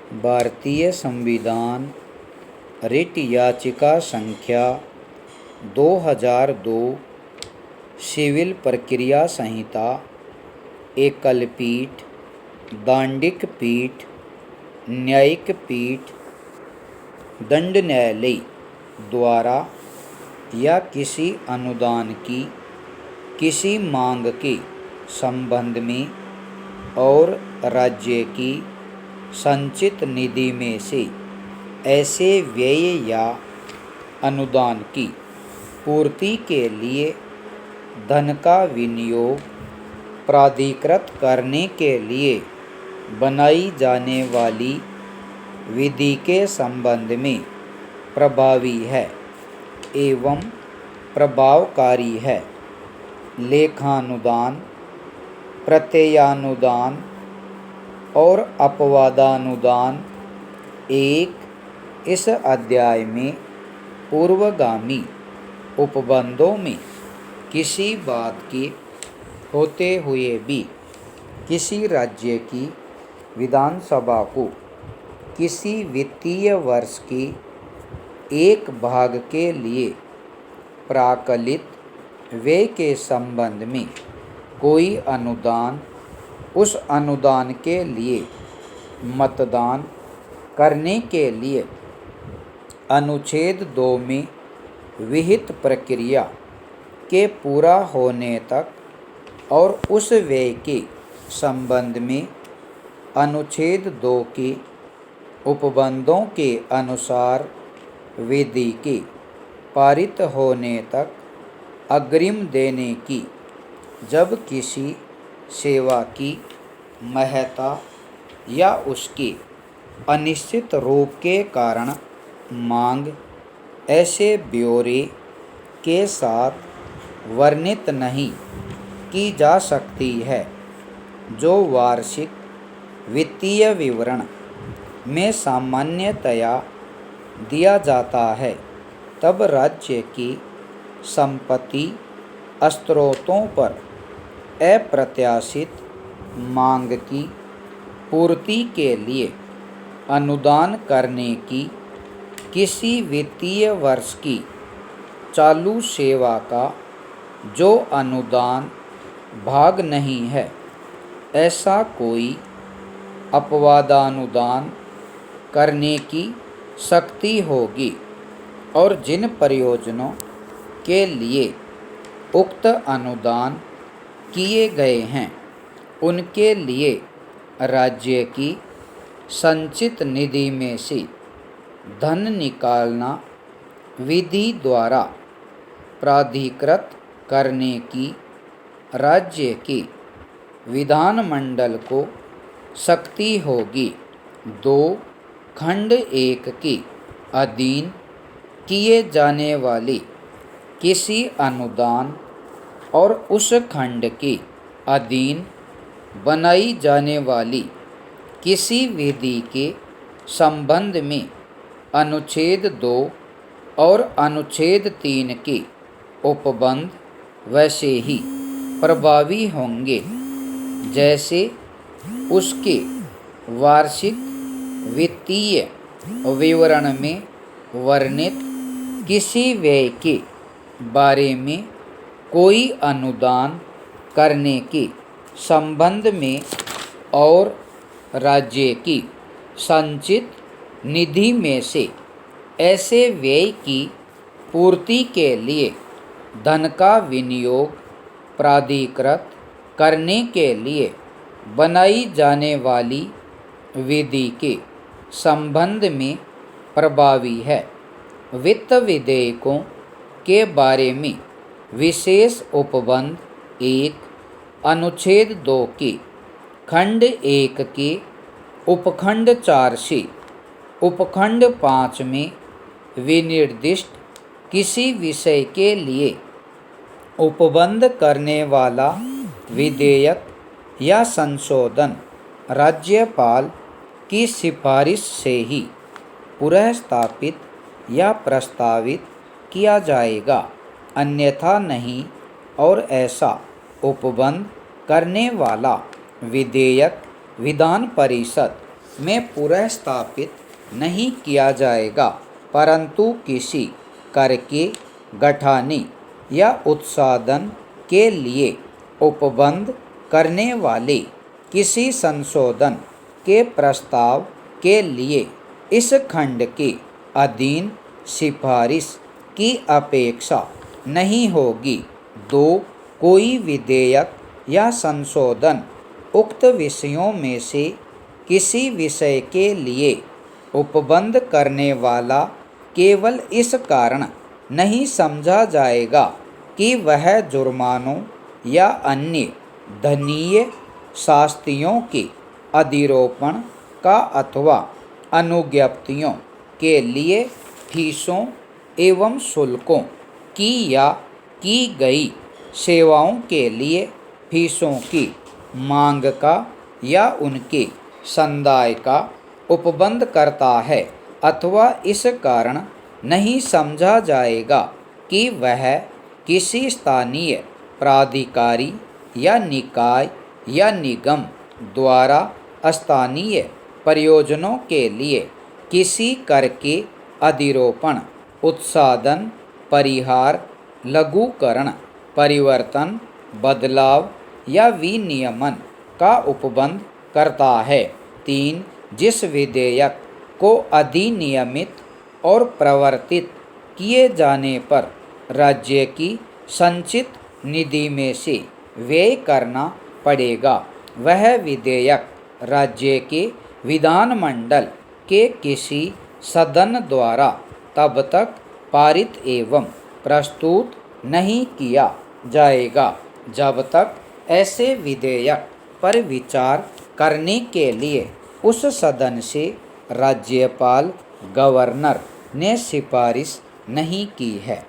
भारतीय संविधान रिट याचिका संख्या 2002, सिविल प्रक्रिया संहिता, एकल पीठ, दांडिक पीठ, न्यायिक पीठ, दंड न्यायालय द्वारा या किसी अनुदान की किसी मांग के संबंध में और राज्य की संचित निधि में से ऐसे व्यय या अनुदान की पूर्ति के लिए धन का विनियोग प्राधिकृत करने के लिए बनाई जाने वाली विधि के संबंध में प्रभावी है एवं प्रभावकारी है। लेखानुदान, प्रत्ययानुदान और अपवादानुदान एक इस अध्याय में पूर्वगामी उपबंधों में किसी बात के होते हुए भी किसी राज्य की विधानसभा को किसी वित्तीय वर्ष के एक भाग के लिए प्राकलित व्यय के संबंध में कोई अनुदान, उस अनुदान के लिए मतदान करने के लिए अनुच्छेद 2 में विहित प्रक्रिया के पूरा होने तक और उस व्यय के संबंध में अनुच्छेद 2 के उपबंधों के अनुसार विधि के पारित होने तक अग्रिम देने की, जब किसी सेवा की महत्ता या उसके अनिश्चित रूप के कारण मांग ऐसे ब्यौरे के साथ वर्णित नहीं की जा सकती है जो वार्षिक वित्तीय विवरण में सामान्यतया दिया जाता है, तब राज्य की संपत्ति स्रोतों पर अप्रत्याशित मांग की पूर्ति के लिए अनुदान करने की किसी वित्तीय वर्ष की चालू सेवा का जो अनुदान भाग नहीं है, ऐसा कोई अपवादानुदान करने की शक्ति होगी। और जिन प्रयोजनों के लिए उक्त अनुदान किए गए हैं उनके लिए राज्य की संचित निधि में से धन निकालना विधि द्वारा प्राधिकृत करने की राज्य के विधानमंडल को शक्ति होगी। 2 खंड 1 के अधीन किए जाने वाले किसी अनुदान और उस खंड के अधीन बनाई जाने वाली किसी विधि के संबंध में अनुच्छेद 2 और अनुच्छेद 3 के उपबंध वैसे ही प्रभावी होंगे जैसे उसके वार्षिक वित्तीय विवरण में वर्णित किसी व्यय के बारे में कोई अनुदान करने के संबंध में और राज्य की संचित निधि में से ऐसे व्यय की पूर्ति के लिए धन का विनियोग प्राधिकृत करने के लिए बनाई जाने वाली विधि के संबंध में प्रभावी है। वित्त विधेयकों के बारे में विशेष उपबंध 1 अनुच्छेद 2 के खंड 1 के उपखंड 4 से उपखंड 5 में विनिर्दिष्ट किसी विषय के लिए उपबंध करने वाला विधेयक या संशोधन राज्यपाल की सिफारिश से ही पुनर्स्थापित या प्रस्तावित किया जाएगा, अन्यथा नहीं। और ऐसा उपबंध करने वाला विधेयक विधान परिषद में पुनः स्थापित नहीं किया जाएगा, परंतु किसी कर के गठाने या उत्साधन के लिए उपबंध करने वाले किसी संशोधन के प्रस्ताव के लिए इस खंड के अधीन सिफारिश की अपेक्षा नहीं होगी। 2. कोई विधेयक या संशोधन उक्त विषयों में से किसी विषय के लिए उपबंध करने वाला केवल इस कारण नहीं समझा जाएगा कि वह जुर्मानों या अन्य दंडनीय शास्तियों के अधिरोपण का अथवा अनुज्ञप्तियों के लिए फीसों एवं शुल्कों की या की गई सेवाओं के लिए फीसों की मांग का या उनके संदाय का उपबंध करता है, अथवा इस कारण नहीं समझा जाएगा कि वह किसी स्थानीय प्राधिकारी या निकाय या निगम द्वारा स्थानीय प्रयोजनों के लिए किसी कर के अधिरोपण, उत्साधन, परिहार, लघुकरण, परिवर्तन, बदलाव या विनियमन का उपबंध करता है। 3. जिस विधेयक को अधिनियमित और प्रवर्तित किए जाने पर राज्य की संचित निधि में से व्यय करना पड़ेगा, वह विधेयक राज्य के विधानमंडल के किसी सदन द्वारा तब तक पारित एवं प्रस्तुत नहीं किया जाएगा जब तक ऐसे विधेयक पर विचार करने के लिए उस सदन से राज्यपाल गवर्नर ने सिफारिश नहीं की है।